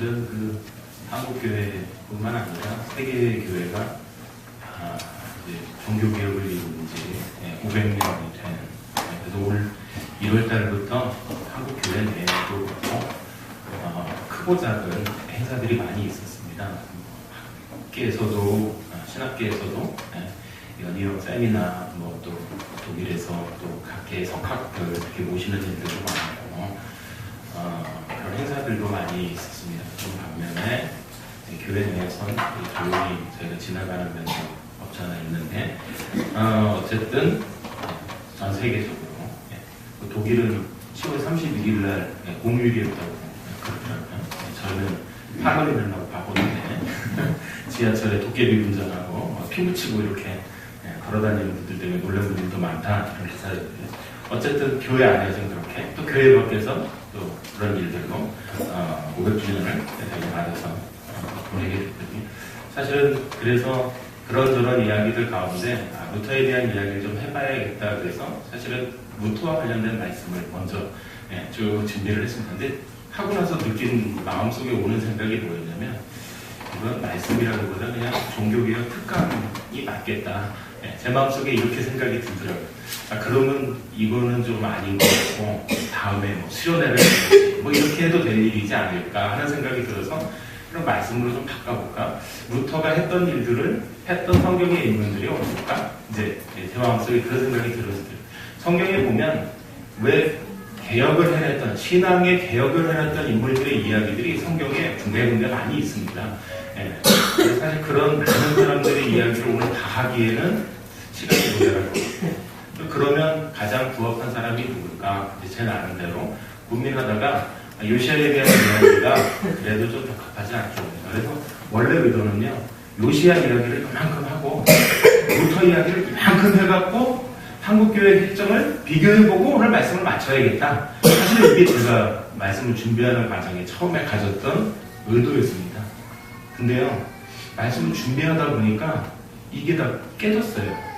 사실은 그 한국 교회뿐만 아니라 세계 교회가 이제 종교 개혁을 이룬 지 500년이 된, 그래서 올 1월 달부터 한국 교회 내에도 크고 작은 행사들이 많이 있었습니다. 학계에서도 신학계에서도 연이어 세미나, 또 독일에서 또 각계 석학들 이렇게 모시는 일들도 많고 그런 행사들도 많이 있었습니다. 그 반면에 교회 내에서는 조용히 저희가 지나가는 면도 없지 않아 있는데 어쨌든 전 세계적으로 독일은 10월 31일 날 공휴일이었다고 그러더라고요. 저는 8월이 되려고 바보인데 지하철에 도깨비 운전하고 피 묻히고 이렇게 걸어다니는 분들 때문에 놀란 분들도 많다, 이런 기사들. 어쨌든 교회 안에서는 그렇게, 또 교회 밖에서 또 그런 일들로 500주년을 맞아서 보내게 됐거든요. 사실은 그래서 그런저런 이야기들 가운데 루터에 대한 이야기를 좀 해봐야겠다 그래서 사실은 루터와 관련된 말씀을 먼저 쭉 준비를 했습니다. 근데 하고 나서 느낀 마음속에 오는 생각이 뭐였냐면, 이건 말씀이라기보다 그냥 종교개혁 특강이 맞겠다. 제 마음속에 이렇게 생각이 들더라고요. 그러면 이거는 좀 아닌 것 같고 다음에 수련회를 해야지, 이렇게 해도 될 일이지 않을까 하는 생각이 들어서 그런 말씀으로 좀 바꿔볼까. 루터가 했던 일들을 했던 성경의 인물들이 없을까? 이제 제 마음속에 그런 생각이 들었어요. 성경에 보면 왜 개혁을 해냈던, 신앙의 개혁을 해냈던 인물들의 이야기들이 성경에 군데군데 많이 있습니다. 사실 그런 많은 사람들의 이야기를 오늘 다 하기에는 시간이 모자랄 것 같아요. 그러면 가장 부합한 사람이 누굴까? 제 나름대로 고민하다가 요시아에 대한 이야기가 그래도 좀 적합하지 않죠. 그래서 원래 의도는요, 요시아 이야기를 이만큼 하고 루터 이야기를 이만큼 해갖고 한국교회 획정을 비교해보고 오늘 말씀을 맞춰야겠다. 사실 이게 제가 말씀을 준비하는 과정에 처음에 가졌던 의도였습니다. 근데요, 말씀을 준비하다 보니까 이게 다 깨졌어요.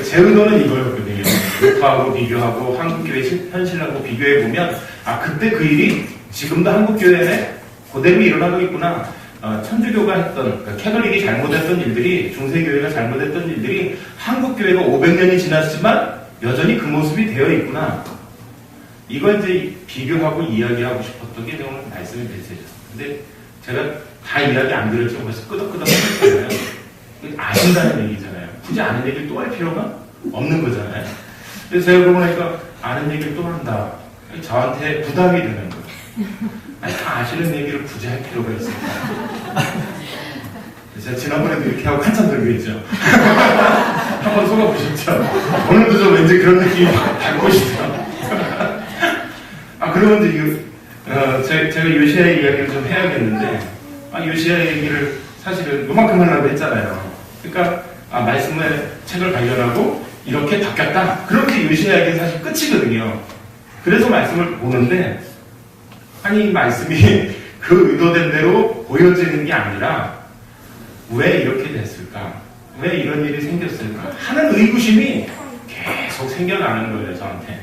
제 의도는 이거였거든요. 루터하고 비교하고 한국교회 현실하고 비교해보면 그때 그 일이 지금도 한국교회에 그대로 일어나고 있구나. 천주교가 했던, 그러니까 캐톨릭이 잘못했던 일들이, 중세교회가 잘못했던 일들이 한국교회가 500년이 지났지만 여전히 그 모습이 되어 있구나. 이걸 이제 비교하고 이야기하고 싶었던 게 오늘 말씀의 메시지였습니다. 근데 제가 다 이야기 안 드렸지만 벌써 끄덕끄덕 했잖아요. 아신다는 얘기잖아요. 굳이 아는 얘기를 또 할 필요가 없는 거잖아요. 그래서 제가 그러고 나니까 아는 얘기를 또 한다. 저한테 부담이 되는 거예요. 다 아시는 얘기를 굳이 할 필요가 있을까? 제가 지난번에도 이렇게 하고 한참 들고 있죠. 한번 속아보셨죠? 오늘도 좀 왠지 그런 느낌이 닮고 싶죠. 그러면 이제 제가 요시아의 이야기를 좀 해야겠는데, 요시아 얘기를 사실은 요만큼 하려고 했잖아요. 그러니까 말씀의 책을 발견하고 이렇게 바뀌었다. 그렇게 요시아 얘기는 사실 끝이거든요. 그래서 말씀을 보는데 이 말씀이 그 의도된 대로 보여지는 게 아니라 왜 이렇게 됐을까? 왜 이런 일이 생겼을까? 하는 의구심이 계속 생겨나는 거예요, 저한테.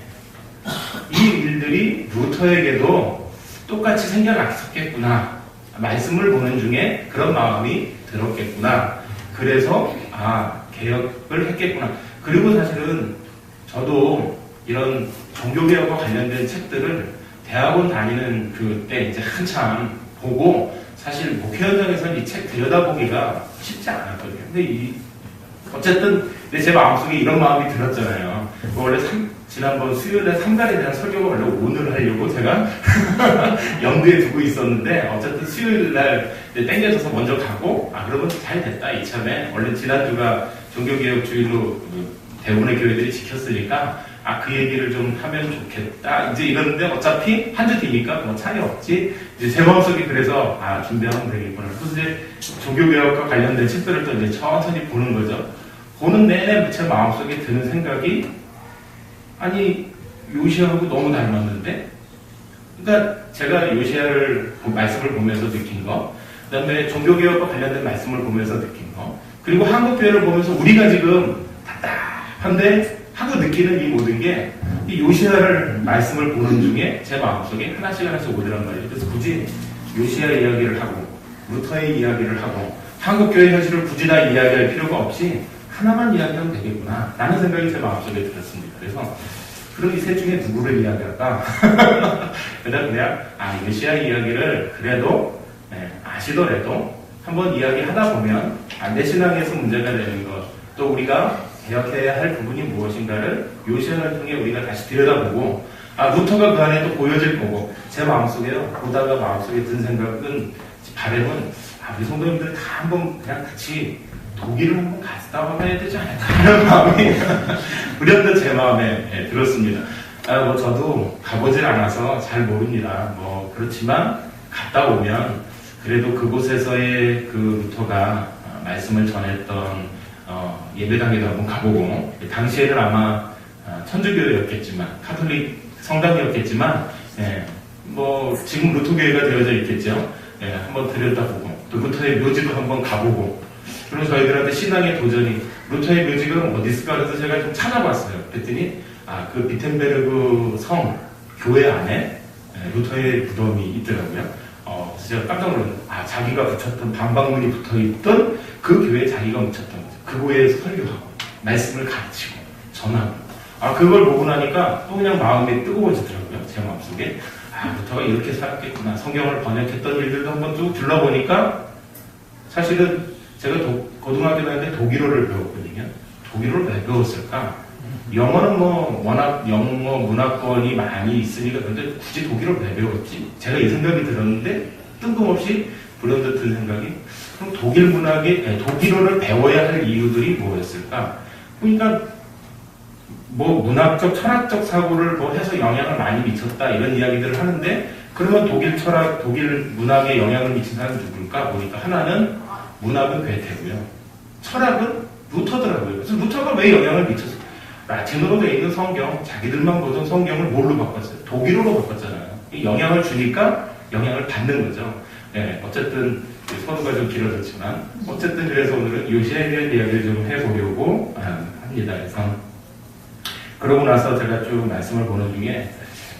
이 일들이 루터에게도 똑같이 생겨났었겠구나. 말씀을 보는 중에 그런 마음이 들었겠구나. 그래서 개혁을 했겠구나. 그리고 사실은 저도 이런 종교개혁과 관련된 책들을 대학원 다니는 그때 이제 한참 보고, 사실 목회 현장에서는 이 책 들여다보기가 쉽지 않았거든요. 근데 어쨌든 제 마음속에 이런 마음이 들었잖아요. 원래 지난번 수요일에 삼갈에 대한 설교가 원래 오늘 하려고 제가 염두에 두고 있었는데, 어쨌든 수요일날 땡겨져서 먼저 가고, 그러면 잘 됐다, 이참에. 원래 지난주가 종교개혁 주일로 대부분의 교회들이 지켰으니까, 그 얘기를 좀 하면 좋겠다. 이제 이러는데 어차피 한 주 뒤니까 뭐 차이 없지. 이제 제 마음속에 그래서 준비하면 되겠구나. 그래서 이제 종교개혁과 관련된 책들을 또 이제 천천히 보는 거죠. 보는 내내 제 마음속에 드는 생각이, 요시아하고 너무 닮았는데? 그러니까 제가 요시아를 말씀을 보면서 느낀 거, 그 다음에 종교개혁과 관련된 말씀을 보면서 느낀 거, 그리고 한국교회를 보면서 우리가 지금 답답한데 하고 느끼는 이 모든 게 이 요시아를 말씀을 보는 중에 제 마음속에 하나씩 오더란 말이에요. 그래서 굳이 요시야 이야기를 하고 루터의 이야기를 하고 한국교회 현실을 굳이 다 이야기할 필요가 없이 하나만 이야기하면 되겠구나 라는 생각이 제 마음속에 들었습니다. 그래서 그럼 이 셋 중에 누구를 이야기할까? 그냥 요시야 이야기를 그래도 아시더라도 한번 이야기하다 보면 내 신앙에서 문제가 되는 것, 또 우리가 개혁해야 할 부분이 무엇인가를 요시야를 통해 우리가 다시 들여다보고 루터가 그 안에 또 보여질 거고 제 마음속에요. 보다가 마음속에 든 생각은 바람은 우리 성도님들 다 한번 그냥 같이 독일을 한번 갔다 와봐야 되지 않을까 하는 마음이 불현듯 제 마음에 들었습니다. 저도 가보질 않아서 잘 모릅니다. 그렇지만 갔다 오면 그래도 그곳에서의 그 루터가 말씀을 전했던 예배당에도 한번 가보고 당시에는 아마 천주교였겠지만 카톨릭 성당이었겠지만 지금 루터교회가 되어져 있겠죠. 한번 들여다보고 또 루터의 묘지도 한번 가보고 그리고 저희들한테 신앙의 도전이 루터의 묘지가 어디 있을까 그래서 제가 좀 찾아봤어요. 그랬더니 그 비텐베르그 성 교회 안에 루터의 무덤이 있더라고요. 그래서 제가 깜짝 놀랐어요. 자기가 붙였던 방방문이 붙어있던 그 교회에 자기가 묻혔던 거죠. 그 교회에서 설교하고 말씀을 가르치고 전하고 그걸 보고 나니까 또 그냥 마음이 뜨거워지더라고요. 제 마음속에 루터가 이렇게 살았겠구나. 성경을 번역했던 일들도 한번 쭉 둘러보니까 사실은 제가 고등학교 다닐 때 독일어를 배웠거든요. 독일어를 왜 배웠을까? 영어는 워낙 영어 문화권이 많이 있으니까 그런데 굳이 독일어를 왜 배웠지? 제가 이 생각이 들었는데 뜬금없이 불현듯 든 생각이 그럼 독일 문학의 독일어를 배워야 할 이유들이 뭐였을까? 그러니까 문학적, 철학적 사고를 해서 영향을 많이 미쳤다 이런 이야기들을 하는데 그러면 독일 철학, 독일 문학에 영향을 미친 사람은 누굴까? 보니까 하나는 문학은 괴테고요. 철학은 루터더라고요. 그래서 루터가 왜 영향을 미쳤을까? 라틴어로 되어 있는 성경, 자기들만 보던 성경을 뭘로 바꿨어요? 독일어로 바꿨잖아요. 영향을 주니까 영향을 받는 거죠. 어쨌든 서두가 좀 길어졌지만 어쨌든 그래서 오늘은 요시야에 대한 이야기를 좀 해보려고 합니다. 그래서 그러고 나서 제가 쭉 말씀을 보는 중에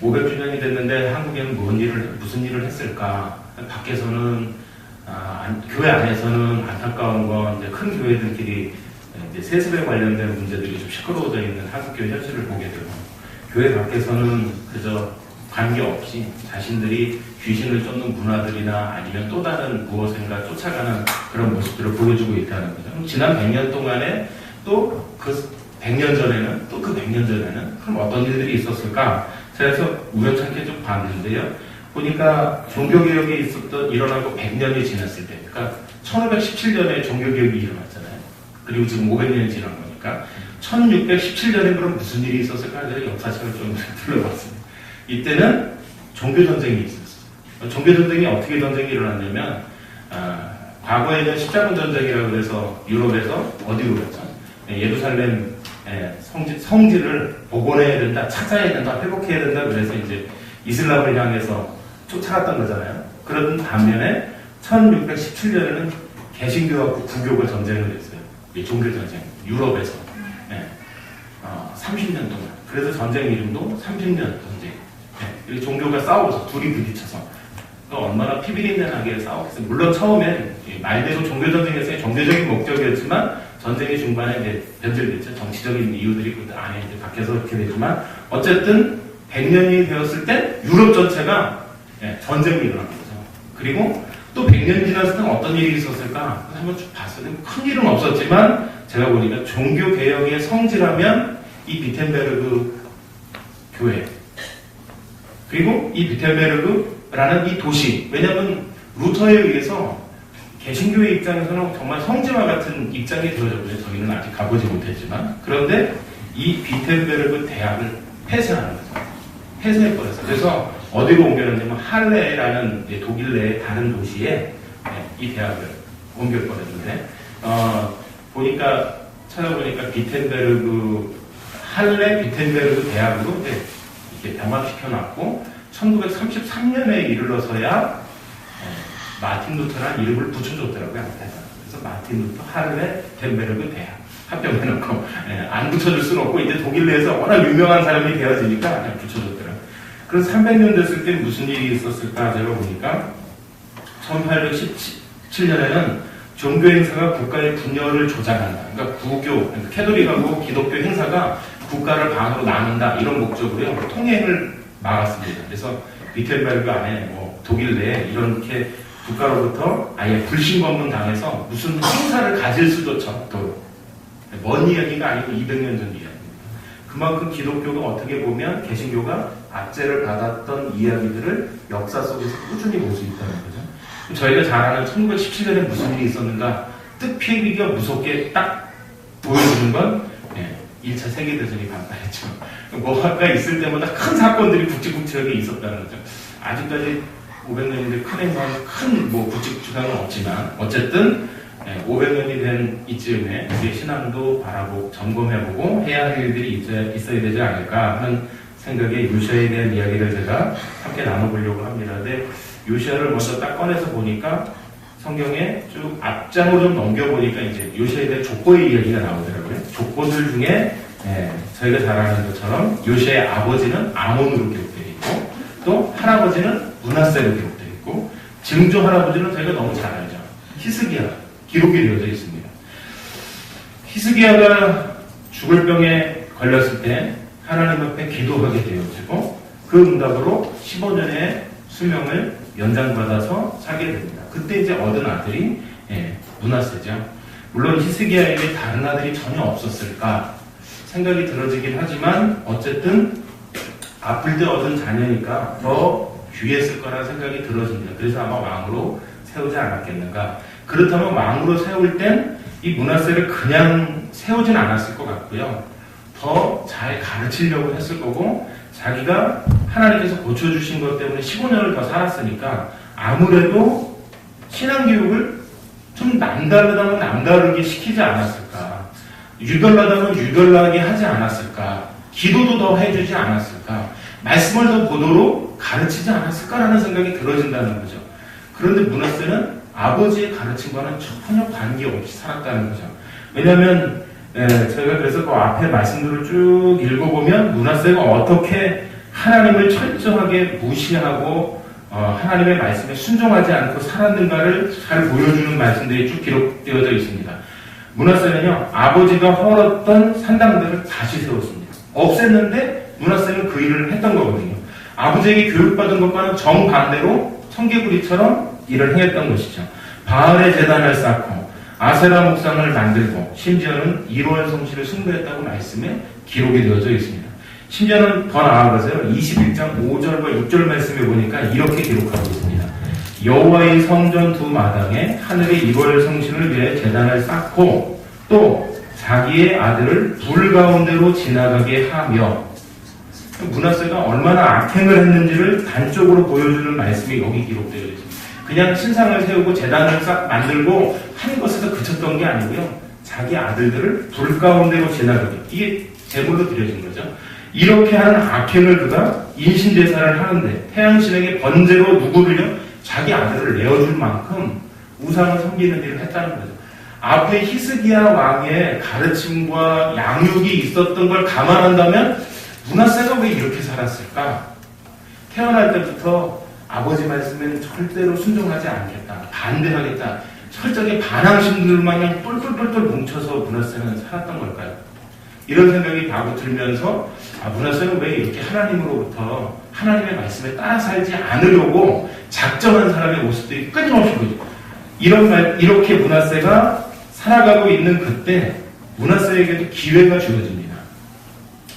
500주년이 됐는데 한국에는 무슨 일을 했을까? 밖에서는 교회 안에서는 안타까운 건 이제 큰 교회들끼리 이제 세습에 관련된 문제들이 좀 시끄러워져 있는 한국교회 현실을 보게 되고 교회 밖에서는 그저 관계없이 자신들이 귀신을 쫓는 문화들이나 아니면 또 다른 무엇인가 쫓아가는 그런 모습들을 보여주고 있다는 거죠. 지난 100년 동안에 또 그 100년 전에는 또 그 100년 전에는 그럼 어떤 일들이 있었을까? 그래서 우연찮게 좀 봤는데요. 보니까 종교개혁이 일어나고 100년이 지났을 때, 그러니까 1517년에 종교개혁이 일어났잖아요. 그리고 지금 500년이 지난 거니까 1617년에 그럼 무슨 일이 있었을까? 제가 역사책을 좀 둘러봤습니다. 이때는 종교전쟁이 있었어요. 종교전쟁이 어떻게 전쟁이 일어났냐면 과거에는 십자군 전쟁이라고 해서 유럽에서 어디로 갔죠? 예루살렘 성지를 복원해야 된다, 찾아야 된다, 회복해야 된다. 그래서 이제 이슬람을 향해서 쫓아갔던 거잖아요. 그런 반면에 1617년에는 개신교하고 구교가 전쟁을 했어요. 종교전쟁, 유럽에서 30년 동안. 그래서 전쟁 이름도 30년 전쟁. 종교가 싸워서 둘이 부딪혀서 얼마나 피비린내나게 싸웠겠어요. 물론 처음엔 말대로 종교전쟁에서의 정대적인 목적이었지만 전쟁의 중반에 이제 변절됐죠. 정치적인 이유들이 그 안에 이제 밖에서 그렇게 되지만 어쨌든 100년이 되었을 때 유럽 전체가 전쟁이 일어난 거죠. 그리고 또 100년 지났을 때는 어떤 일이 있었을까? 한번 쭉 봤어요. 큰 일은 없었지만 제가 보니까 종교개혁의 성지라면 이 비텐베르그 교회 그리고 이 비텐베르그라는 이 도시 왜냐하면 루터에 의해서 개신교의 입장에서는 정말 성지와 같은 입장이 되어졌고요. 저희는 아직 가보지 못했지만 그런데 이 비텐베르그 대학을 폐쇄하는 거죠. 폐쇄해버렸어요. 그래서 어디로 옮겨놨냐면 할레라는 독일 내의 다른 도시에 이 대학을 옮겨버렸는데 보니까 찾아보니까 할레 비텐베르그 대학으로 이렇게 병합시켜놨고 1933년에 이르러서야 마틴 루터라는 이름을 붙여줬더라고요. 그래서 마틴 루터 할레 비텐베르그 대학 합병해놓고 안 붙여줄 수는 없고 이제 독일 내에서 워낙 유명한 사람이 되어지니까 그냥 붙여줬더라고요. 그래서 300년 됐을 때 무슨 일이 있었을까 제가 보니까 1817년에는 종교 행사가 국가의 분열을 조장한다. 그러니까 그러니까 캐톨릭하고 기독교 행사가 국가를 반으로 나눈다. 이런 목적으로요. 통행을 막았습니다. 그래서 비텐베르그 안에 뭐 독일 내에 이렇게 국가로부터 아예 불신검문 당해서 무슨 행사를 가질 수조차 없도록, 먼 이야기가 아니고 200년 전 이야기입니다. 그만큼 기독교가 어떻게 보면 개신교가 압제를 받았던 이야기들을 역사 속에서 꾸준히 볼 수 있다는 거죠. 저희가 잘 아는 1917년에 무슨 일이 있었는가 뜻피기가 무섭게 딱 보여주는 건 1차 세계대전이 발발했죠. 뭐가 있을 때마다 큰 사건들이 굵직굵직하게 있었다는 거죠. 아직까지 500년인데 큰 행사는 큰 굵직굵직한 건 없지만 어쨌든 500년이 된 이쯤에 우리 신앙도 바라보고 점검해보고 해야 할 일들이 있어야 되지 않을까 하는 생각에 요시아에 대한 이야기를 제가 함께 나눠보려고 합니다. 근데 요시아를 먼저 딱 꺼내서 보니까 성경에 쭉 앞장으로 좀 넘겨보니까 이제 요시아에 대한 족보의 이야기가 나오더라고요. 족보들 중에 저희가 잘 아는 것처럼 요시아의 아버지는 아몬으로 기록되어 있고 또 할아버지는 므낫세로 기록되어 있고 증조 할아버지는 저희가 너무 잘 알죠. 히스기야 기록이 되어져 있습니다. 히스기야가 죽을 병에 걸렸을 때 하나님 앞에 기도하게 되어지고 그 응답으로 15년의 수명을 연장받아서 살게 됩니다. 그때 이제 얻은 아들이 므낫세죠. 물론 히스기야에게 다른 아들이 전혀 없었을까 생각이 들어지긴 하지만 어쨌든 아플 때 얻은 자녀니까 더 귀했을 거라는 생각이 들어집니다. 그래서 아마 왕으로 세우지 않았겠는가. 그렇다면 왕으로 세울 땐 이 므낫세를 그냥 세우진 않았을 것 같고요. 더 잘 가르치려고 했을 거고 자기가 하나님께서 고쳐주신 것 때문에 15년을 더 살았으니까 아무래도 신앙교육을 좀 남다르다면 남다르게 시키지 않았을까. 유별나다면 유별나게 하지 않았을까. 기도도 더 해주지 않았을까. 말씀을 더 보도록 가르치지 않았을까라는 생각이 들어진다는 거죠. 그런데 므낫세는 아버지의 가르침과는 전혀 관계없이 살았다는 거죠. 왜냐하면 저희가 그래서 그 앞에 말씀들을 쭉 읽어보면 므낫세가 어떻게 하나님을 철저하게 무시하고 하나님의 말씀에 순종하지 않고 살았는가를 잘 보여주는 말씀들이 쭉 기록되어져 있습니다. 므낫세는요 아버지가 헐었던 산당들을 다시 세웠습니다. 없앴는데 므낫세는 그 일을 했던 거거든요. 아버지에게 교육받은 것과는 정반대로 청개구리처럼 일을 행했던 것이죠. 바알의 제단을 쌓고 아세라 목상을 만들고 심지어는 1월 성시를 숭배했다고 말씀에 기록이 되어져 있습니다. 심지어는 더 나아가서요 21장 5절과 6절 말씀에 보니까 이렇게 기록하고 있습니다. 여호와의 성전 두 마당에 하늘의 1월 성신을 위해 제단을 쌓고 또 자기의 아들을 불 가운데로 지나가게 하며 므낫세가 얼마나 악행을 했는지를 단적으로 보여주는 말씀이 여기 기록되어 있습니다. 그냥 신상을 세우고 제단을 싹 만들고 하는 것에서 그쳤던 게 아니고요. 자기 아들들을 불 가운데로 지나가게. 이게 제물로 드려진 거죠. 이렇게 하는 악행을 그가 인신제사를 하는데 태양신에게 번제로 누구를요? 자기 아들을 내어줄 만큼 우상을 섬기는 일을 했다는 거죠. 앞에 히스기야 왕의 가르침과 양육이 있었던 걸 감안한다면 므낫세가 왜 이렇게 살았을까? 태어날 때부터 아버지 말씀에는 절대로 순종하지 않겠다. 반대하겠다. 철저하게 반항심들마냥 똘똘똘똘 뭉쳐서 므낫세는 살았던 걸까요? 이런 생각이 바로 들면서 므낫세는 왜 이렇게 하나님으로부터 하나님의 말씀에 따라 살지 않으려고 작정한 사람의 모습들이 끊임없이 보이죠. 이렇게 므낫세가 살아가고 있는 그때 므낫세에게도 기회가 주어집니다.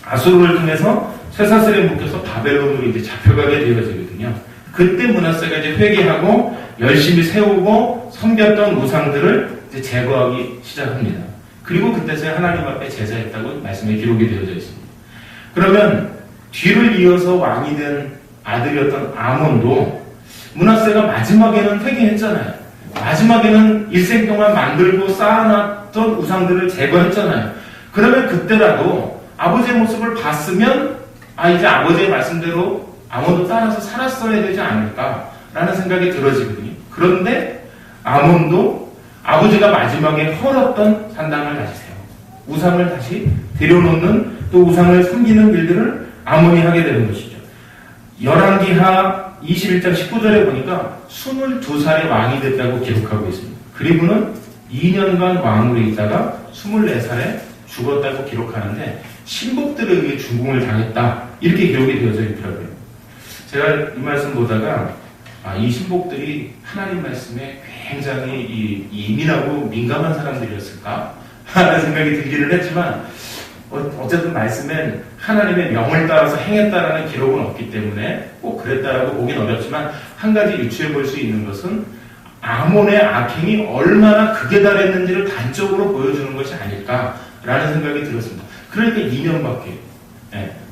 아수르를 통해서 쇠사슬에 묶여서 바벨론으로 이제 잡혀가게 되어지거든요. 그때 므낫세가 이제 회개하고 열심히 세우고 섬겼던 우상들을 이제 제거하기 시작합니다. 그리고 그때서야 하나님 앞에 제사했다고 말씀에 기록이 되어져 있습니다. 그러면 뒤를 이어서 왕이 된 아들이었던 아몬도 므낫세가 마지막에는 회개했잖아요. 마지막에는 일생 동안 만들고 쌓아놨던 우상들을 제거했잖아요. 그러면 그때라도 아버지의 모습을 봤으면 이제 아버지의 말씀대로 아몬도 따라서 살았어야 되지 않을까라는 생각이 들어지거든요. 그런데 아몬도 아버지가 마지막에 헐었던 산당을 다시 세우고 우상을 다시 들여놓는 또 우상을 섬기는 일들을 아몬이 하게 되는 것이죠. 열왕기하 21장 19절에 보니까 22살의 왕이 됐다고 기록하고 있습니다. 그리고는 2년간 왕으로 있다가 24살에 죽었다고 기록하는데 신복들에 의해 죽음을 당했다 이렇게 기록이 되어져 있더라고요. 제가 이 말씀 보다가 이 신복들이 하나님 말씀에 굉장히 예민하고 민감한 사람들이었을까 하는 생각이 들기는 했지만 어쨌든 말씀엔 하나님의 명을 따라서 행했다라는 기록은 없기 때문에 꼭 그랬다라고 보긴 어렵지만 한 가지 유추해 볼 수 있는 것은 아몬의 악행이 얼마나 극에 달했는지를 단적으로 보여주는 것이 아닐까라는 생각이 들었습니다. 그러니까 2년밖에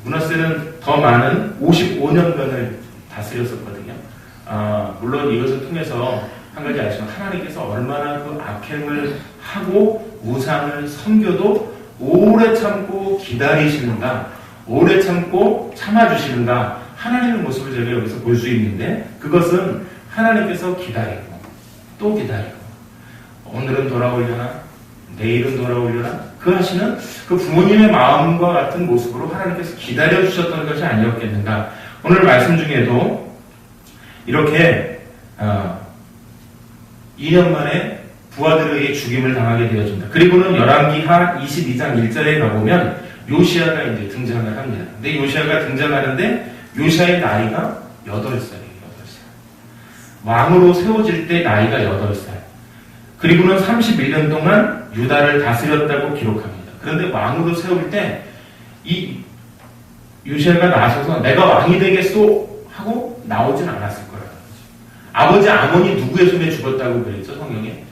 므낫세는 더 많은 55년간을 다스렸었거든요. 물론 이것을 통해서 한 가지 아시면 하나님께서 얼마나 그 악행을 하고 우상을 섬겨도 오래 참고 기다리시는가, 오래 참고 참아주시는가 하나님의 모습을 저희가 여기서 볼 수 있는데 그것은 하나님께서 기다리고 또 기다리고 오늘은 돌아오려나 내일은 돌아오려나 그 하시는 그 부모님의 마음과 같은 모습으로 하나님께서 기다려주셨던 것이 아니었겠는가. 오늘 말씀 중에도 이렇게 2년 만에 부하들에 의해 죽임을 당하게 되어집니다. 그리고는 열왕기하 22장 1절에 가보면 요시야가 이제 등장을 합니다. 근데 요시야가 등장하는데 요시야의 나이가 8살이에요. 8살. 왕으로 세워질 때 나이가 8살. 그리고는 31년 동안 유다를 다스렸다고 기록합니다. 그런데 왕으로 세울 때 이 요시야가 나서서 내가 왕이 되겠소 하고 나오진 않았을 거라는 거죠. 아버지 아몬이 누구의 손에 죽었다고 그랬죠? 성경에.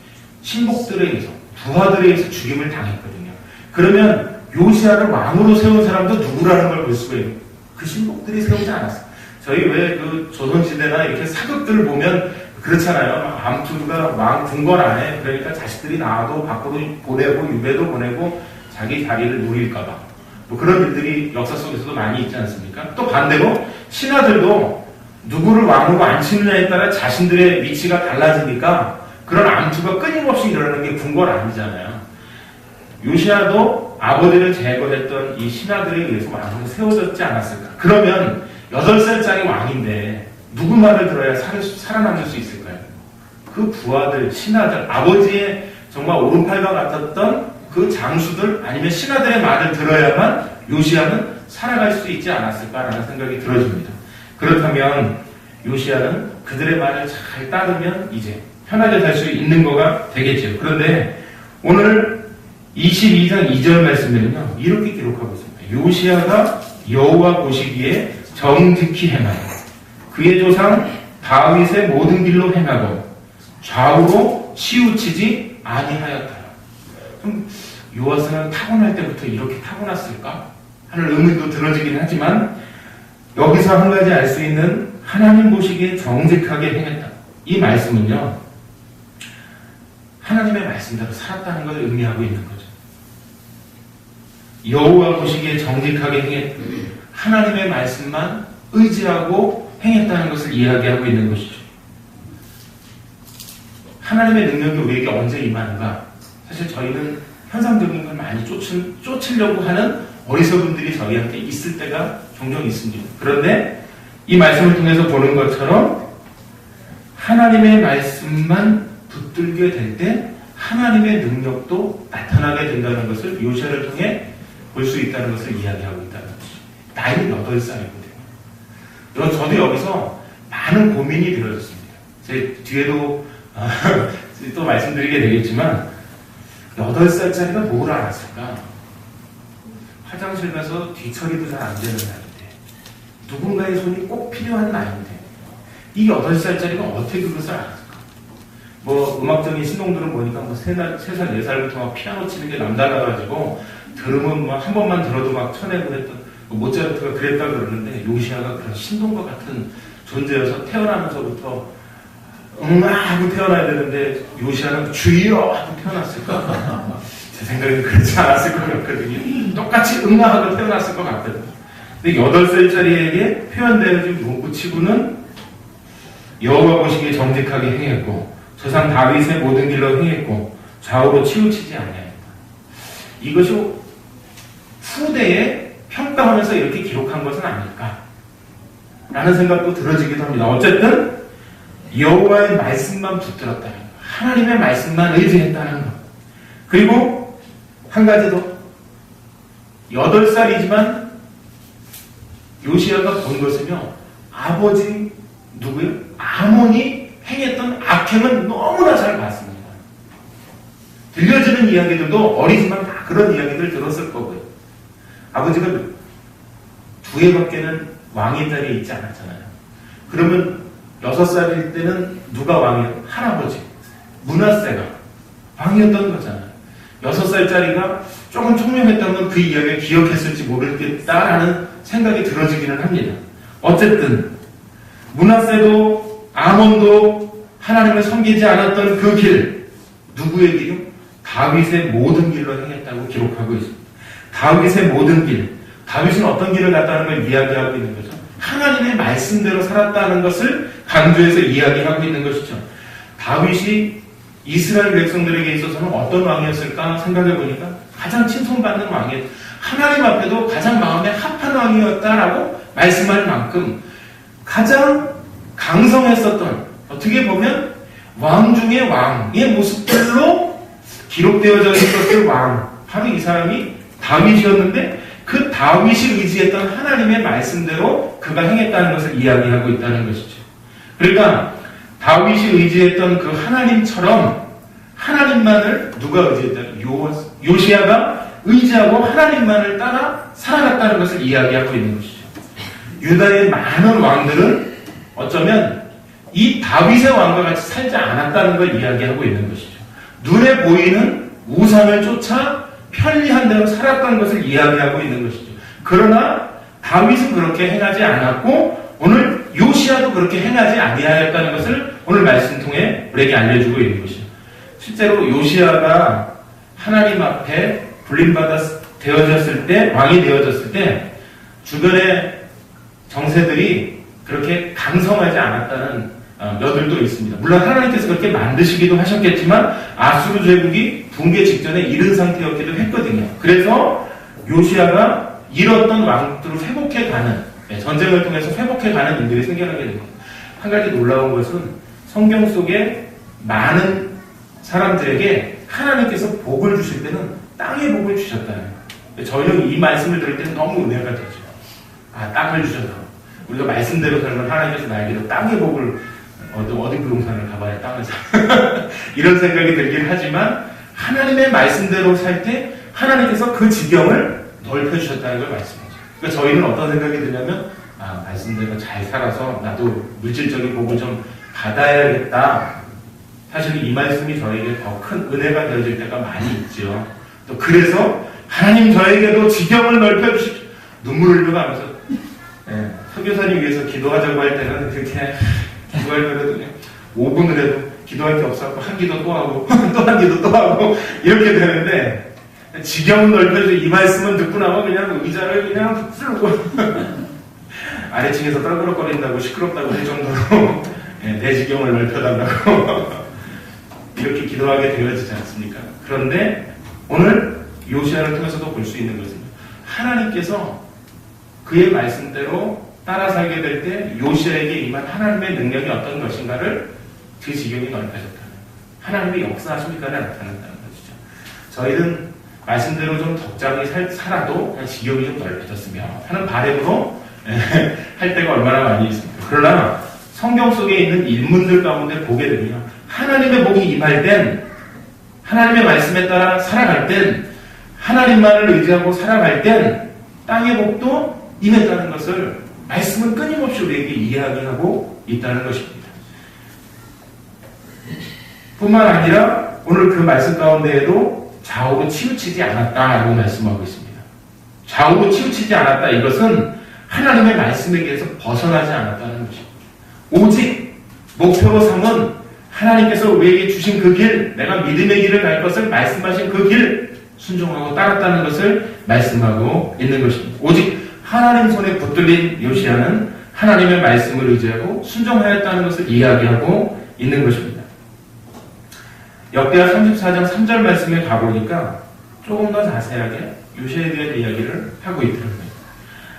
신복들에 의해서 부하들에 의해서 죽임을 당했거든요. 그러면 요시야를 왕으로 세운 사람도 누구라는 걸 볼 수가 있어요. 그 신복들이 세우지 않았어요. 저희 왜 그 조선시대나 이렇게 사극들을 보면 그렇잖아요. 암투가 왕 궁궐 안에 그러니까 자식들이 나와도 밖으로 보내고 유배도 보내고 자기 자리를 누릴까봐 뭐 그런 일들이 역사 속에서도 많이 있지 않습니까? 또 반대로 신하들도 누구를 왕으로 앉히느냐에 따라 자신들의 위치가 달라지니까 그런 암투가 끊임없이 일어나는 게 궁궐 아니잖아요. 요시야도 아버지를 제거했던 이 신하들에 의해서 왕으로 세워졌지 않았을까? 그러면 8살짜리 왕인데 누구 말을 들어야 살아남을 수 있을까요? 그 부하들, 신하들, 아버지의 정말 오른팔과 같았던 그 장수들 아니면 신하들의 말을 들어야만 요시야는 살아갈 수 있지 않았을까라는 생각이 들어집니다. 그렇다면 요시야는 그들의 말을 잘 따르면 이제 편하게 살 수 있는 거가 되겠죠. 그런데 오늘 22장 2절 말씀에는요 이렇게 기록하고 있습니다. 요시야가 여호와 보시기에 정직히 행하여 그의 조상 다윗의 모든 길로 행하고 좌우로 치우치지 아니하였다. 그럼 요아스는 타고날 때부터 이렇게 타고났을까? 하는 의문도 들어지긴 하지만 여기서 한 가지 알 수 있는 하나님 보시기에 정직하게 행했다. 이 말씀은요 하나님의 말씀대로 살았다는 걸 의미하고 있는 거죠. 여호와 보시기에 정직하게 행했다. 하나님의 말씀만 의지하고 행했다는 것을 이야기하고 있는 것이죠. 하나님의 능력이 우리에게 언제 임하는가? 사실 저희는 현상적인 걸 많이 쫓으려고 하는 어리석은들이 저희한테 있을 때가 종종 있습니다. 그런데 이 말씀을 통해서 보는 것처럼 하나님의 말씀만 붙들게 될 때 하나님의 능력도 나타나게 된다는 것을 요시야를 통해 볼 수 있다는 것을 이야기하고 있다는 것이죠. 나이는 8살이거든요. 저도 여기서 많은 고민이 들어졌습니다. 제 뒤에도 또 말씀드리게 되겠지만 8살짜리가 뭘 알았을까? 화장실 가서 뒤처리도 잘 안 되는 나이인데 누군가의 손이 꼭 필요한 나이인데 이 8살짜리가 어떻게 그것을 알았을까? 뭐 음악적인 신동들은 보니까 뭐 3살, 4살부터 막 피아노 치는 게 남달라가지고 들으면 막 한 번만 들어도 막 쳐내고 그랬던 모차르트가 그랬다 그러는데 요시야가 그런 신동과 같은 존재여서 태어나면서부터 하고 태어나야 되는데 요시야는 주여 하고 태어났을까? 제 생각에는 그렇지 않았을 것 같거든요. 똑같이 하고 태어났을 것 같거든요. 근데 8살짜리에게 표현되어진 문구치고는 여호와 보시기에 정직하게 행했고 조상 다윗의 모든 길로 행했고 좌우로 치우치지 아니하였다. 이것이 후대에 평가하면서 이렇게 기록한 것은 아닐까? 라는 생각도 들어지기도 합니다. 어쨌든 여호와의 말씀만 붙들었다는 것, 하나님의 말씀만 의지했다는 것. 그리고 한 가지 더, 8살이지만 요시야가 본 것은요, 아버지 누구요? 아몬이 행했던 악행은 너무나 잘 봤습니다. 들려지는 이야기들도 어리지만 다 그런 이야기들 들었을 거고요. 아버지가 2해밖에는 왕의 자리에 있지 않았잖아요. 그러면 6살일 때는 누가 왕이에요? 할아버지 므낫세가 왕이었던 거잖아요. 6살짜리가 조금 총명했다면 그 이야기를 기억했을지 모르겠다라는 생각이 들어지기는 합니다. 어쨌든 므낫세도 아몬도 하나님을 섬기지 않았던 그 길, 누구의 길이요? 다윗의 모든 길로 행했다고 기록하고 있습니다. 다윗의 모든 길, 다윗은 어떤 길을 갔다는 걸 이야기하고 있는 거죠. 하나님의 말씀대로 살았다는 것을 강조해서 이야기하고 있는 것이죠. 다윗이 이스라엘 백성들에게 있어서는 어떤 왕이었을까 생각해 보니까 가장 칭송받는 왕이었다. 하나님 앞에도 가장 마음에 합한 왕이었다라고 말씀할 만큼 가장 강성했었던, 어떻게 보면 왕 중의 왕의 모습들로 기록되어져 있었을 왕, 바로 이 사람이 다윗이었는데 그 다윗이 의지했던 하나님의 말씀대로 그가 행했다는 것을 이야기하고 있다는 것이죠. 그러니까 다윗이 의지했던 그 하나님처럼 하나님만을 누가 의지했다는, 요시야가 의지하고 하나님만을 따라 살아갔다는 것을 이야기하고 있는 것이죠. 유다의 많은 왕들은 어쩌면 이 다윗의 왕과 같이 살지 않았다는 걸 이야기하고 있는 것이죠. 눈에 보이는 우상을 쫓아 편리한 대로 살았다는 것을 이야기하고 있는 것이죠. 그러나 다윗은 그렇게 행하지 않았고 오늘 요시야도 그렇게 행하지 아니하였다는 것을 오늘 말씀 통해 우리에게 알려주고 있는 것이죠. 실제로 요시야가 하나님 앞에 불림받아 되어졌을 때, 왕이 되어졌을 때 주변의 정세들이 그렇게 강성하지 않았다는 여들도 있습니다. 물론 하나님께서 그렇게 만드시기도 하셨겠지만 아수르 제국이 붕괴 직전에 이른 상태였기도 했거든요. 그래서 요시야가 잃었던 왕들을 회복해가는, 전쟁을 통해서 회복해가는 일들이 생겨나게 됩니다. 한 가지 놀라운 것은 성경 속에 많은 사람들에게 하나님께서 복을 주실 때는 땅의 복을 주셨다는 거예요. 저희는 이 말씀을 들을 때는 너무 은혜가 되죠. 아, 땅을 주셨다. 우리가 말씀대로 살면 하나님께서 나에게도 땅의 복을, 어디 부동산을 가봐야 땅을 사. 이런 생각이 들긴 하지만 하나님의 말씀대로 살 때 하나님께서 그 지경을 넓혀주셨다는 걸 말씀하죠. 그러니까 저희는 어떤 생각이 드냐면, 아, 말씀대로 잘 살아서 나도 물질적인 복을 좀 받아야겠다. 사실 이 말씀이 저에게 더 큰 은혜가 되어질 때가 많이 있죠. 또 그래서 하나님 저에게도 지경을 넓혀주십시오. 눈물을 흘려가면서 설교사님 위해서 기도하자고 할 때는 그렇게 기도할 때도 그냥 5분을 해도 기도할 게 없어서 한 기도 또 하고 또 한 기도 또 하고 이렇게 되는데, 지경을 넓혀줘. 이 말씀은 듣고 나면 그냥 의자를 그냥 풀고 아래층에서 떨그럭거린다고 시끄럽다고 할 정도로 내 지경을 넓혀달라고 이렇게 기도하게 되어지지 않습니까? 그런데 오늘 요시야를 통해서도 볼 수 있는 것은 하나님께서 그의 말씀대로 따라 살게 될 때 요시야에게 임한 하나님의 능력이 어떤 것인가를 그 지경이 넓혀졌다는, 하나님의 역사하심니까를 나타난다는 것이죠. 저희는 말씀대로 좀 적당히 살아도 지경이 좀 넓혀졌으면 하는 바람으로 할 때가 얼마나 많이 있습니까? 그러나 성경 속에 있는 인문들 가운데 보게 되면 하나님의 복이 임할 땐, 하나님의 말씀에 따라 살아갈 땐, 하나님만을 의지하고 살아갈 땐 땅의 복도 임했다는 것을 말씀은 끊임없이 우리에게 이야기하고 있다는 것입니다. 뿐만 아니라 오늘 그 말씀 가운데에도 좌우로 치우치지 않았다라고 말씀하고 있습니다. 좌우로 치우치지 않았다, 이것은 하나님의 말씀에게서 벗어나지 않았다는 것입니다. 오직 목표로 삼은 하나님께서 우리에게 주신 그 길, 내가 믿음의 길을 갈 것을 말씀하신 그 길 순종하고 따랐다는 것을 말씀하고 있는 것입니다. 오직 하나님 손에 붙들린 요시야는 하나님의 말씀을 의지하고 순종하였다는 것을 이야기하고 있는 것입니다. 역대하 34장 3절 말씀에 가보니까 조금 더 자세하게 요시야에 대한 이야기를 하고 있더라고요.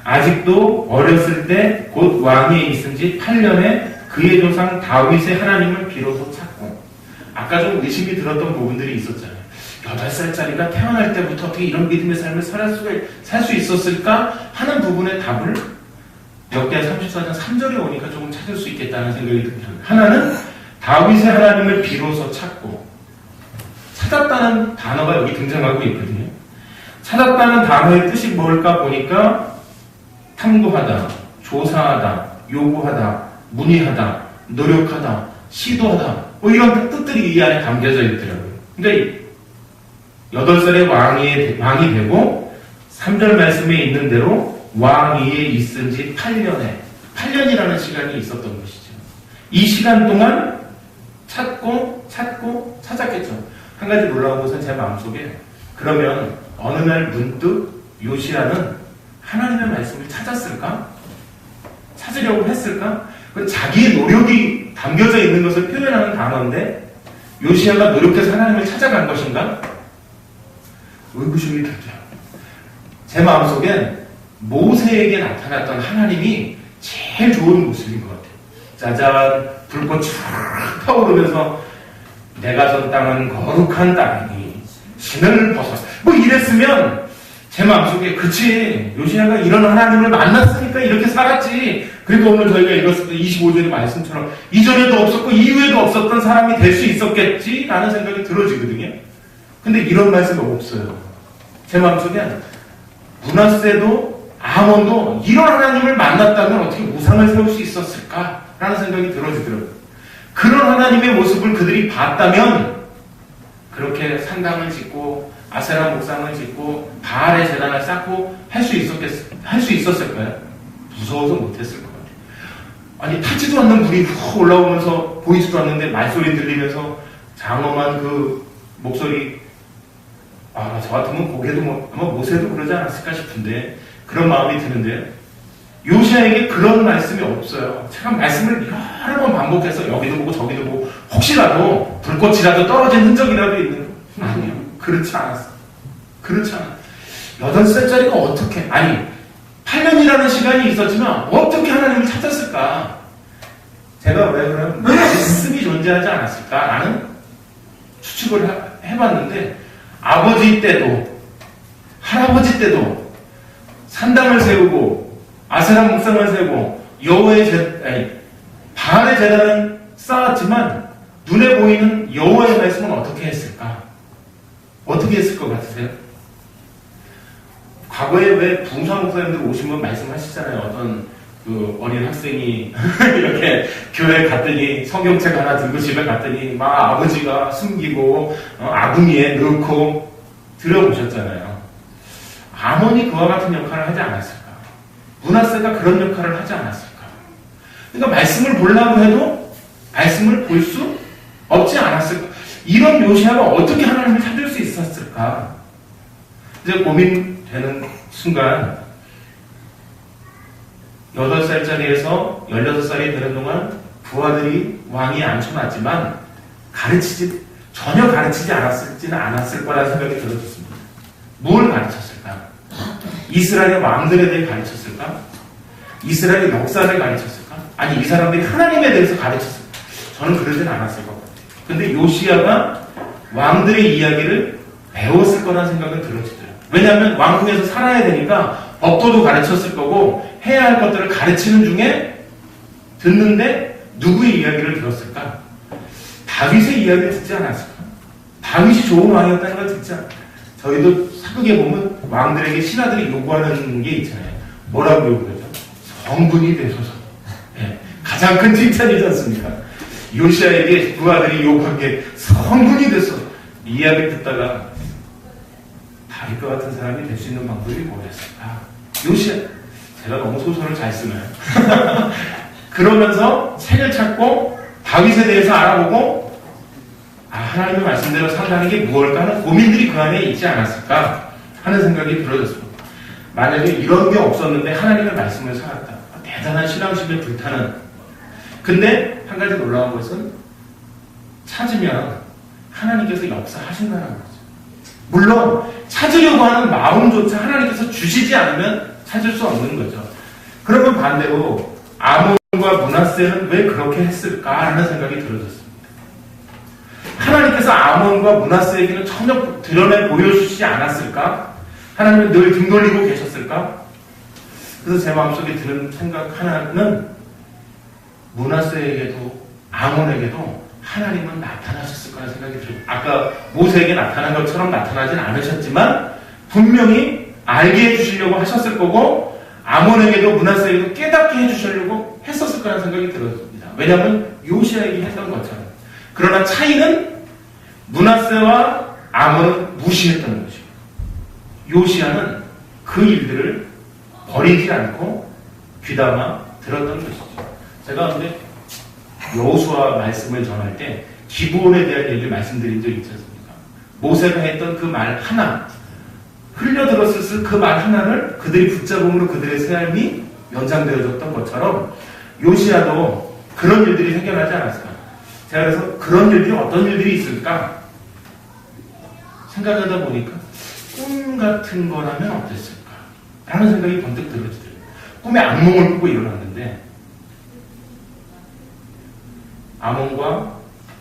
아직도 어렸을 때 곧 왕위에 있은 지 8년에 그의 조상 다윗의 하나님을 비로소 찾고, 아까 좀 의심이 들었던 부분들이 있었잖아요. 8살짜리가 태어날 때부터 어떻게 이런 믿음의 삶을 살 수 있었을까 하는 부분의 답을 역대하 34장 3절에 오니까 조금 찾을 수 있겠다는 생각이 듭니다. 하나는 다윗의 하나님을 비로소 찾고, 찾았다는 단어가 여기 등장하고 있거든요. 찾았다는 단어의 뜻이 뭘까 보니까 탐구하다, 조사하다, 요구하다, 문의하다, 노력하다, 시도하다, 뭐 이런 뜻들이 이 안에 담겨져 있더라고요. 그러니까 8살에 왕이 되고 3절 말씀에 있는 대로 왕위에 있은 지 8년이라는 시간이 있었던 것이죠. 이 시간 동안 찾고 찾았겠죠. 한 가지 놀라운 것은 제 마음속에, 그러면 어느 날 문득 요시야는 하나님의 말씀을 찾았을까? 찾으려고 했을까? 자기의 노력이 담겨져 있는 것을 표현하는 단어인데 요시야가 노력해서 하나님을 찾아간 것인가? 의구심이 들죠. 제 마음속엔 모세에게 나타났던 하나님이 제일 좋은 모습인 것 같아요. 짜잔, 불꽃이 쫙 타오르면서 내가 전 땅은 거룩한 땅이니 신을 벗어, 뭐 이랬으면 제 마음속에, 그치, 요시야가 이런 하나님을 만났으니까 이렇게 살았지. 그러니까 오늘 저희가 읽었을 때 25절의 말씀처럼 이전에도 없었고 이후에도 없었던 사람이 될 수 있었겠지 라는 생각이 들어지거든요. 근데 이런 말씀이 없어요. 제 마음속엔 므낫세도 아몬도 이런 하나님을 만났다면 어떻게 우상을 세울 수 있었을까 라는 생각이 들어지더라고요. 그런 하나님의 모습을 그들이 봤다면 그렇게 산당을 짓고 아세라 목상을 짓고 바알의 제단을 쌓고 할 수 있었을까요? 무서워서 못했을 것 같아요. 아니, 타지도 않는 불이 훅 올라오면서 보이지도 않는데 말소리 들리면서 장엄한 그 목소리, 저 같으면 고개도 아마 모세도 그러지 않았을까 싶은데 그런 마음이 드는데요. 요시야에게 그런 말씀이 없어요. 참 말씀을 여러 번 반복해서 여기도 보고 저기도 보고 혹시라도 불꽃이라도 떨어진 흔적이라도 있는 거 아니에요. 그렇지 않았어. 그렇지 않아. 8살짜리가 어떻게, 8년이라는 시간이 있었지만 어떻게 하나님을 찾았을까? 제가 왜 그러면 말씀이 존재하지 않았을까라는 추측을 해봤는데, 아버지 때도 할아버지 때도 산당을 세우고 아세라 목상을 세우고 바알의 제단을 쌓았지만 눈에 보이는 여호와의 말씀은 어떻게 했을까? 어떻게 했을 것 같으세요? 과거에 왜 부흥사 목사님들 오시면 말씀하시잖아요. 어떤 그 어린 학생이 이렇게 교회 갔더니 성경책 하나 들고 집에 갔더니 막 아버지가 숨기고 아궁이에 넣고 들여보셨잖아요. 아몬이 그와 같은 역할을 하지 않았을까? 므낫세가 그런 역할을 하지 않았을까? 그러니까 말씀을 보려고 해도 말씀을 볼 수 없지 않았을까? 이런 요시야가 어떻게 하나님을 찾을 수 있었을까? 이제 고민되는 순간 8살짜리에서 16살이 되는 동안 부하들이 왕위에 앉혀놨지만 전혀 가르치지 않았을 거라는 생각이 들어졌습니다. 뭘 가르쳤을까? 이스라엘의 왕들에 대해 가르쳤을까? 이스라엘의 역사를 가르쳤을까? 아니, 이 사람들이 하나님에 대해서 가르쳤을까? 저는 그러진 않았을 것 같아요. 근데 요시야가 왕들의 이야기를 배웠을 거라는 생각은 들어지더라고요. 왜냐하면 왕궁에서 살아야 되니까 법도도 가르쳤을 거고 해야 할 것들을 가르치는 중에 듣는데 누구의 이야기를 들었을까? 다윗의 이야기를 듣지 않았을까? 다윗이 좋은 왕이었다는 걸 듣지 않았을까? 저희도 사극에 보면 왕들에게 신하들이 요구하는 게 있잖아요. 뭐라고 요구하죠? 성군이 되소서. 네, 가장 큰 칭찬이지 않습니까? 요시야에게 부하들이 요구한 게 성군이 되소서. 이 이야기 듣다가 다윗과 같은 사람이 될 수 있는 방법이 뭐였을까? 요시야, 제가 너무 소설을 잘 쓰나요? 그러면서 책을 찾고 다윗에 대해서 알아보고 하나님의 말씀대로 산다는 게 무엇일까 하는 고민들이 그 안에 있지 않았을까 하는 생각이 들어졌습니다. 만약에 이런 게 없었는데 하나님의 말씀을 살았다. 대단한 신앙심에 불타는. 근데 한 가지 놀라운 것은 찾으면 하나님께서 역사하신다는 거죠. 물론 찾으려고 하는 마음조차 하나님께서 주시지 않으면 찾을 수 없는 거죠. 그러면 반대로 아몬과 므낫세는 왜 그렇게 했을까라는 생각이 들어졌습니다. 하나님께서 아몬과 므낫세에게는 전혀 드러내 보여주시지 않았을까? 하나님은 늘 등 돌리고 계셨을까? 그래서 제 마음속에 드는 생각 하나는 므낫세에게도 아몬에게도 하나님은 나타나셨을 거라는 생각이 들어요. 아까 모세에게 나타난 것처럼 나타나진 않으셨지만 분명히 알게 해주시려고 하셨을 거고 아몬에게도 므낫세에게도 깨닫게 해주시려고 했었을 거라는 생각이 들었습니다. 왜냐하면 요시아에게 했던 것처럼. 그러나 차이는 므낫세와 아몬은 무시했던 것이고 요시아는 그 일들을 버리지 않고 귀담아 들었던 것이죠. 제가 근데 여호수아 말씀을 전할 때 기브온에 대한 얘기를 말씀드린 적 있지 않습니까? 모세가 했던 그 말 하나, 흘려들었을 그 말 하나를 그들이 붙잡음으로 그들의 삶이 연장되어졌던 것처럼 요시아도 그런 일들이 생겨나지 않았을까? 제가 그래서 그런 일들이 어떤 일들이 있을까? 생각하다 보니까 꿈 같은 거라면 어땠을까? 라는 생각이 번뜩 들어지더라고요. 꿈에 악몽을 꾸고 일어났는데 아몬과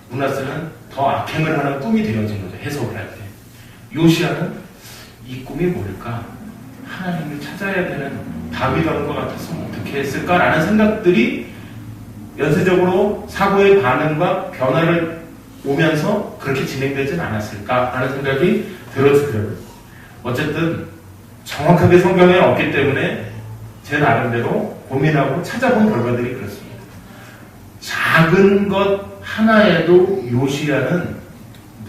므낫세는 더 악행을 하는 꿈이 되어진 거죠. 해석을 할 때. 요시아는 이 꿈이 뭘까? 하나님을 찾아야 되는 다윗 왕과 같아서 어떻게 했을까라는 생각들이 연쇄적으로 사고의 반응과 변화를 오면서 그렇게 진행되진 않았을까라는 생각이 들어지더라고요. 어쨌든 정확하게 성경에 없기 때문에 제 나름대로 고민하고 찾아본 결과들이 그렇습니다. 작은 것 하나에도 요시아는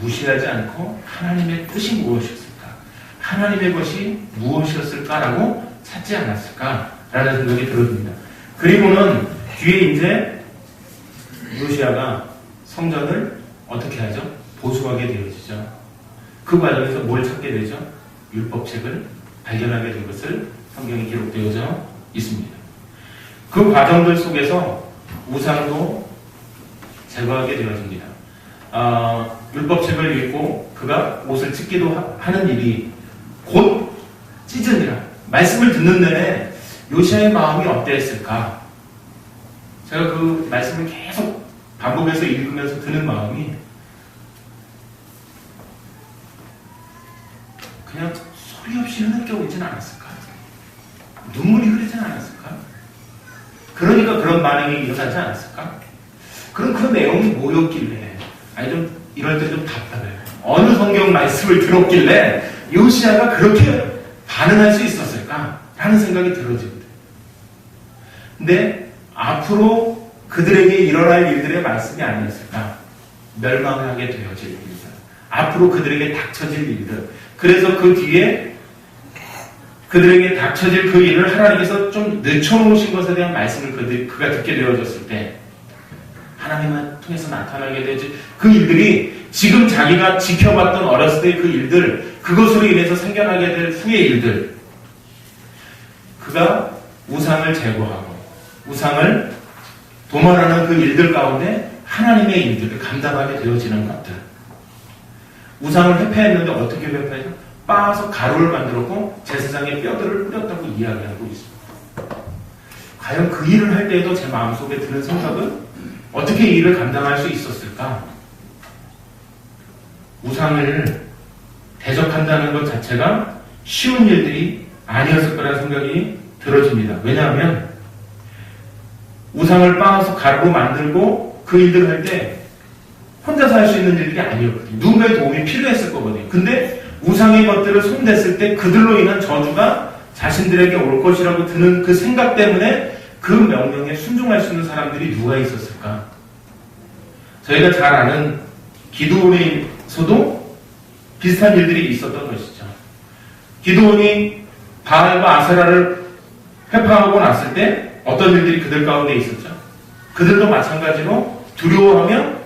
무시하지 않고 하나님의 뜻이 무엇이었을까? 하나님의 것이 무엇이었을까라고 찾지 않았을까라는 생각이 들어집니다. 그리고는 뒤에 이제 요시아가 성전을 어떻게 하죠? 보수하게 되어지죠. 그 과정에서 뭘 찾게 되죠? 율법책을 발견하게 된 것을 성경에 기록되어져 있습니다. 그 과정들 속에서 우상도 제거하게 되어집니다. 율법책을 읽고 그가 옷을 찢기도 하는 일이 곧 찢으니라. 말씀을 듣는 내내 요시아의 마음이 어땠을까? 제가 그 말씀을 계속 반복해서 읽으면서 드는 마음이 그냥 소리 없이 흐느껴오진 않았을까? 눈물이 흐르진 않았을까? 그러니까 그런 반응이 일어나지 않았을까? 그럼 그 내용이 뭐였길래? 아니 좀 이럴 때 좀 답답해요. 어느 성경 말씀을 들었길래 요시아가 그렇게 반응할 수 있었을까? 라는 생각이 들어집니다. 근데 앞으로 그들에게 일어날 일들의 말씀이 아니었을까? 멸망하게 되어질 일들, 앞으로 그들에게 닥쳐질 일들, 그래서 그 뒤에 그들에게 닥쳐질 그 일을 하나님께서 좀 늦춰놓으신 것에 대한 말씀을 그가 듣게 되어졌을 때 하나님을 통해서 나타나게 되지. 그 일들이 지금 자기가 지켜봤던 어렸을 때의 그 일들, 그것으로 인해서 생겨나게 될 후의 일들, 그가 우상을 제거하고 우상을 도말하는 그 일들 가운데 하나님의 일들을 감당하게 되어지는 것들. 우상을 회폐했는데 어떻게 회폐해서 빻아서 가루를 만들었고 제사장의 뼈들을 뿌렸다고 이야기하고 있습니다. 과연 그 일을 할 때에도 제 마음속에 드는 생각은 어떻게 이 일을 감당할 수 있었을까? 우상을 대적한다는 것 자체가 쉬운 일들이 아니었을 거라는 생각이 들어집니다. 왜냐하면 우상을 빻아서 가루로 만들고 그 일들을 할 때 혼자서 할 수 있는 일들이 아니었거든요. 누군가의 도움이 필요했을 거거든요. 근데 우상의 것들을 손댔을 때 그들로 인한 저주가 자신들에게 올 것이라고 드는 그 생각 때문에 그 명령에 순종할 수 있는 사람들이 누가 있었을까? 저희가 잘 아는 기드온에서도 비슷한 일들이 있었던 것이죠. 기드온이 바알과 아세라를 회파하고 났을 때 어떤 일들이 그들 가운데 있었죠? 그들도 마찬가지로 두려워하며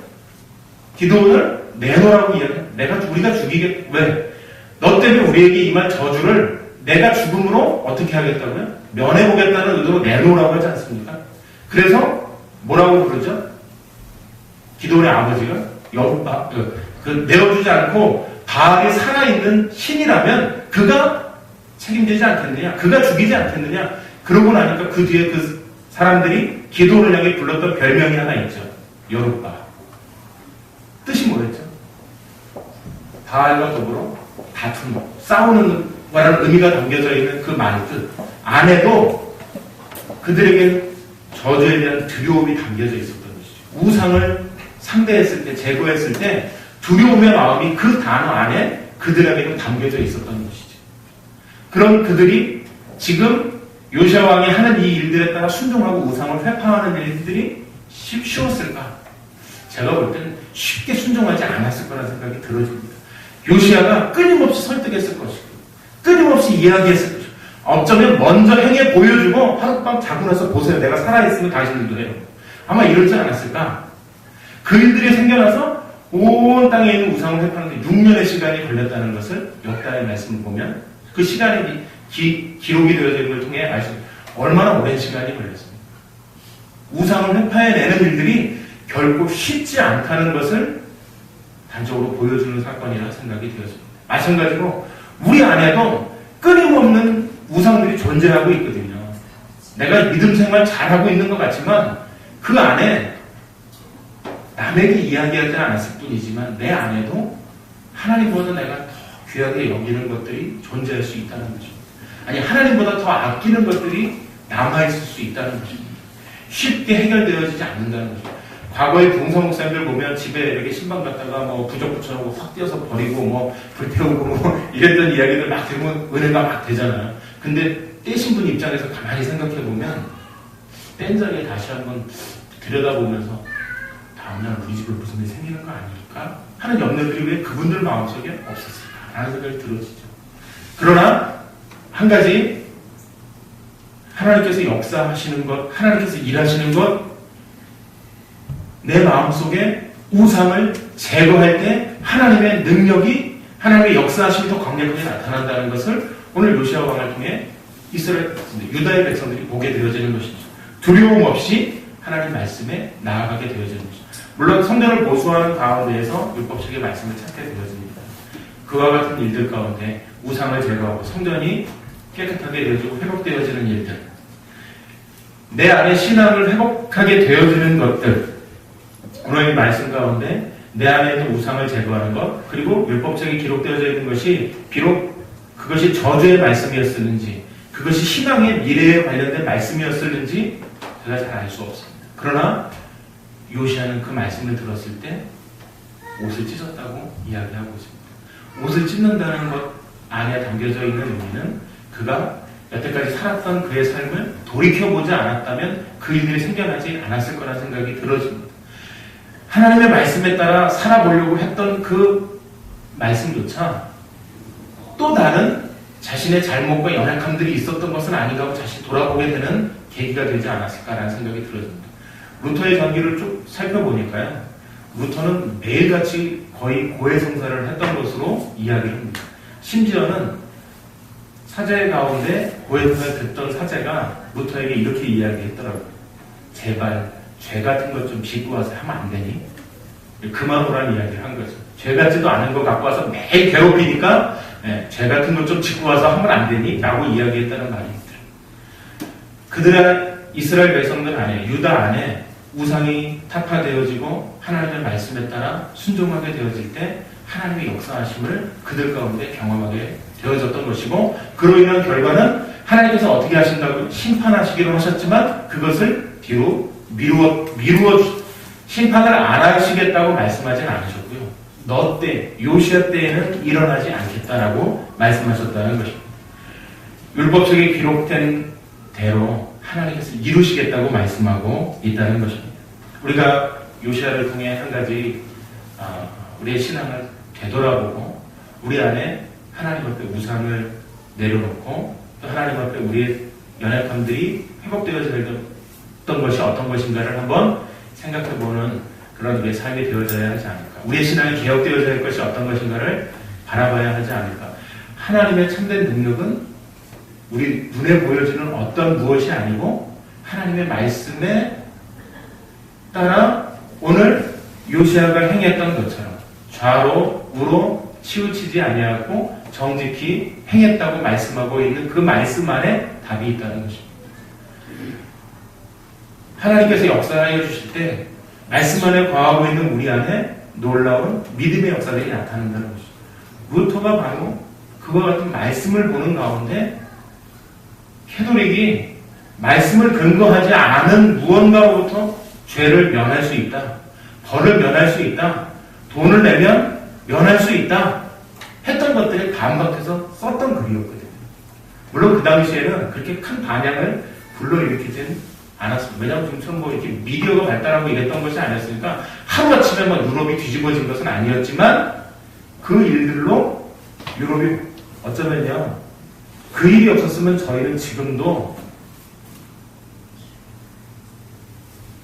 기드온을 내놓으라고 이야기해요. 우리가 죽이겠, 왜? 너 때문에 우리에게 임할 저주를 내가 죽음으로 어떻게 하겠다고요? 면해보겠다는 의도로 내놓으라고 하지 않습니까? 그래서 뭐라고 그러죠? 기드온의 아버지가 내어주지 않고 바알이 살아있는 신이라면 그가 책임지지 않겠느냐? 그가 죽이지 않겠느냐? 그러고 나니까 그 뒤에 그 사람들이 기도를 향해 불렀던 별명이 하나 있죠. 여룻바. 뜻이 뭐였죠? 바알과 더불어 다투는, 싸우는 거라는 의미가 담겨져 있는 그 말의 뜻 안에도 그들에게 저주에 대한 두려움이 담겨져 있었던 것이죠. 우상을 상대했을 때, 제거했을 때 두려움의 마음이 그 단어 안에 그들에게도 담겨져 있었던 것이죠. 그럼 그들이 지금 요시야 왕이 하는 이 일들에 따라 순종하고 우상을 회파하는 일들이 쉬웠을까? 제가 볼 때는 쉽게 순종하지 않았을 거라는 생각이 들어집니다. 요시야가 끊임없이 설득했을 것이고 끊임없이 이야기했을 것이고 어쩌면 먼저 행해 보여주고 하룻밤 자고 나서 보세요. 내가 살아있으면 당신들도 해요. 아마 이러지 않았을까? 그 일들이 생겨나서 온 땅에 있는 우상을 회파하는데 6년의 시간이 걸렸다는 것을 역다의 말씀을 보면 그 시간이 기록이 되어져 있는 걸 통해 알 수 있습니다. 얼마나 오랜 시간이 걸렸습니까? 우상을 회파해내는 일들이 결코 쉽지 않다는 것을 단적으로 보여주는 사건이라는 생각이 되었습니다. 마찬가지로 우리 안에도 끊임없는 우상들이 존재하고 있거든요. 내가 믿음 생활 잘하고 있는 것 같지만 그 안에 남에게 이야기하지 않았을 뿐이지만 내 안에도 하나님보다 내가 더 귀하게 여기는 것들이 존재할 수 있다는 거죠. 아니 하나님보다 더 아끼는 것들이 남아있을 수 있다는 것입니다. 쉽게 해결되어지지 않는다는 거죠. 과거의 동성 목사님들 보면 집에 이렇게 신방 갖다가 뭐 부적 붙여놓고 확 띄어서 버리고 뭐 불태우고 뭐 이랬던 이야기들 막 들으면 은혜가 막 되잖아요. 근데 떼신 분 입장에서 가만히 생각해보면 뗀 자리에 다시 한번 들여다보면서 다음날 우리 집에 무슨 일이 생기는 거 아닐까 하는 염려들이 왜 그분들 마음속에 없었을까 라는 생각이 들어지죠. 그러나 한 가지 하나님께서 역사하시는 것, 하나님께서 일하시는 것, 내 마음속에 우상을 제거할 때 하나님의 능력이, 하나님의 역사하심이 더 강력하게 나타난다는 것을 오늘 요시야 왕을 통해 이스라엘, 유다의 백성들이 보게 되어지는 것이죠. 두려움 없이 하나님 말씀에 나아가게 되어지는 것이죠. 물론 성전을 보수하는 가운데에서 율법책의 말씀을 찾게 되어집니다. 그와 같은 일들 가운데 우상을 제거하고 성전이 깨끗하게 되어지고 회복되어지는 일들, 내 안에 신앙을 회복하게 되어지는 것들, 오늘 이 말씀 가운데 내 안에 있는 우상을 제거하는 것, 그리고 율법책에 기록되어져 있는 것이 비록 그것이 저주의 말씀이었을는지, 그것이 신앙의 미래에 관련된 말씀이었을는지 제가 잘 알 수 없습니다. 그러나 요시야는 그 말씀을 들었을 때 옷을 찢었다고 이야기하고 있습니다. 옷을 찢는다는 것 안에 담겨져 있는 의미는 그가 여태까지 살았던 그의 삶을 돌이켜보지 않았다면 그 일들이 생겨나지 않았을 거라는 생각이 들어집니다. 하나님의 말씀에 따라 살아보려고 했던 그 말씀조차 또 다른 자신의 잘못과 연약함들이 있었던 것은 아닌가 하고 다시 돌아보게 되는 계기가 되지 않았을까라는 생각이 들어집니다. 루터의 전기를 쭉 살펴보니까요. 루터는 매일같이 거의 고해성사를 했던 것으로 이야기를 합니다. 심지어는 사제 가운데 고해성사를 듣던 사제가 루터에게 이렇게 이야기했더라고요. 제발 죄 같은 것 좀 짓고 와서 하면 안 되니? 그만 오라는 이야기를 한 거죠. 죄 같지도 않은 거 갖고 와서 매일 괴롭히니까 죄 같은 것 좀 짓고 와서 하면 안 되니? 라고 이야기했다는 말입니다. 그들의 이스라엘 백성들 안에, 유다 안에 우상이 타파되어지고 하나님의 말씀에 따라 순종하게 되어질 때 하나님의 역사하심을 그들 가운데 경험하게 되어졌던 것이고, 그로 인한 결과는 하나님께서 어떻게 하신다고 심판하시기로 하셨지만 그것을 뒤로 미루어 심판을 안 하시겠다고 말씀하진 않으셨고요. 너 때, 요시야 때에는 일어나지 않겠다라고 말씀하셨다는 것입니다. 율법책에 기록된 대로 하나님께서 이루시겠다고 말씀하고 있다는 것입니다. 우리가 요시야를 통해 한 가지 우리의 신앙을 되돌아보고 우리 안에 하나님 앞에 우상을 내려놓고 또 하나님 앞에 우리의 연약함들이 회복되어졌던 것이 어떤 것인가를 한번 생각해보는 그런 우리의 삶이 되어져야 하지 않을까. 우리의 신앙이 개혁되어져야 할 것이 어떤 것인가를 바라봐야 하지 않을까. 하나님의 참된 능력은 우리 눈에 보여지는 어떤 무엇이 아니고 하나님의 말씀에 따라 오늘 요시야가 행했던 것처럼 좌로 우로 치우치지 아니하고 정직히 행했다고 말씀하고 있는 그 말씀 안에 답이 있다는 것입니다. 하나님께서 역사하여 주실 때 말씀 안에 거하고 있는 우리 안에 놀라운 믿음의 역사들이 나타난다는 것입니다. 루터가 바로 그와 같은 말씀을 보는 가운데 캐톨릭이 말씀을 근거하지 않은 무언가로부터 죄를 면할 수 있다. 벌을 면할 수 있다. 돈을 내면 면할 수 있다. 했던 것들에 감박해서 썼던 글이었거든요. 물론 그 당시에는 그렇게 큰 반향을 불러일으키진 않았습니다. 왜냐하면 지금처럼 뭐 이렇게 미디어가 발달하고 이랬던 것이 아니었으니까 하루아침에 막 유럽이 뒤집어진 것은 아니었지만 그 일들로 유럽이 어쩌면요. 그 일이 없었으면 저희는 지금도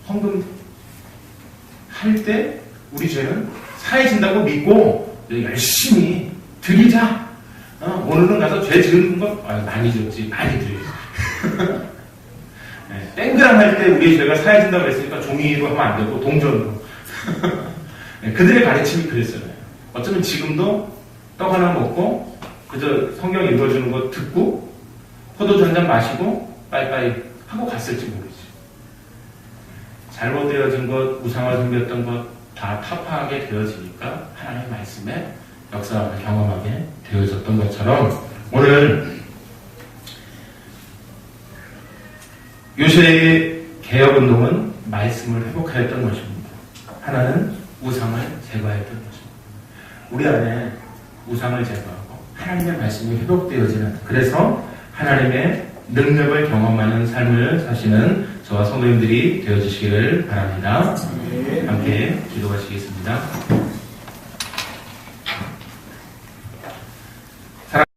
헌금 할 때 우리 죄는 사해진다고 믿고 열심히 드리자. 오늘은 가서 죄 지은 거 많이 줬지. 많이 드리자. 네, 땡그랑 할 때 우리의 죄가 사해진다고 했으니까 종이로 하면 안 되고 동전으로. 네, 그들의 가르침이 그랬어요. 어쩌면 지금도 떡 하나 먹고 그저 성경 읽어주는 거 듣고 포도주 한 잔 마시고 빠이빠이 하고 갔을지 모르지. 잘못되어진 것, 우상을 섬겼던 것 다 타파하게 되어지니까 하나님의 말씀에 역사를 경험하게 되어졌던 것처럼 오늘 요새의 개혁운동은 말씀을 회복하였던 것입니다. 하나는 우상을 제거하였던 것입니다. 우리 안에 우상을 제거하고 하나님의 말씀이 회복되어지는, 그래서 하나님의 능력을 경험하는 삶을 사시는 저와 성도님들이 되어주시기를 바랍니다. 함께 기도하시겠습니다.